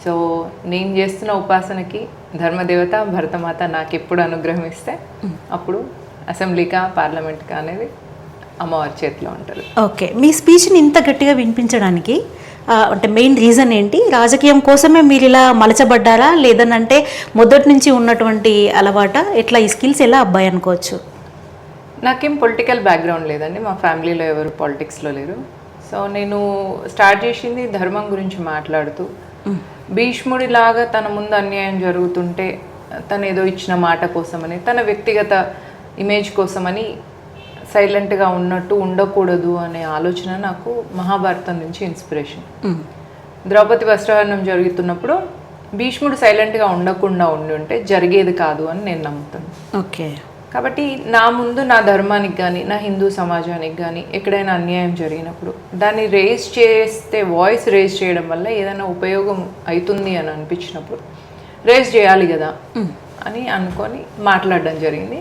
So నేను చేస్తున్న ఉపాసనకి ధర్మదేవత భరతమాత నాకు ఎప్పుడు అనుగ్రహం ఇస్తే అప్పుడు అసెంబ్లీకా పార్లమెంట్కా అనేది అమ్మవారి చేతిలో ఉంటుంది. ఓకే, మీ స్పీచ్ని ఇంత గట్టిగా వినిపించడానికి అంటే మెయిన్ రీజన్ ఏంటి? రాజకీయం కోసమే మీరు ఇలా మలచబడ్డారా, లేదనంటే మొదటి నుంచి ఉన్నటువంటి అలవాట? ఎట్లా ఈ స్కిల్స్ ఎలా అబ్బాయి అనుకోవచ్చు? నాకేం పొలిటికల్ బ్యాక్గ్రౌండ్ లేదండి, మా ఫ్యామిలీలో ఎవరు పాలిటిక్స్లో లేరు. సో నేను స్టార్ట్ చేసింది ధర్మం గురించి మాట్లాడుతూ, భీష్ముడిలాగా తన ముందు అన్యాయం జరుగుతుంటే తను ఏదో ఇచ్చిన మాట కోసమని, తన వ్యక్తిగత ఇమేజ్ కోసమని సైలెంట్గా ఉన్నట్టు ఉండకూడదు అనే ఆలోచన నాకు మహాభారతం నుంచి ఇన్స్పిరేషన్. ద్రౌపది వస్త్రహరణం జరుగుతున్నప్పుడు భీష్ముడు సైలెంట్గా ఉండకుండా ఉంటే జరిగేది కాదు అని నేను నమ్ముతాను. ఓకే, కాబట్టి నా ముందు నా ధర్మానికి కానీ నా హిందూ సమాజానికి కానీ ఎక్కడైనా అన్యాయం జరిగినప్పుడు దాన్ని రేజ్ చేస్తే, వాయిస్ రేజ్ చేయడం వల్ల ఏదైనా ఉపయోగం అవుతుంది అని అనిపించినప్పుడు రేజ్ చేయాలి కదా అని అనుకొని మాట్లాడడం జరిగింది.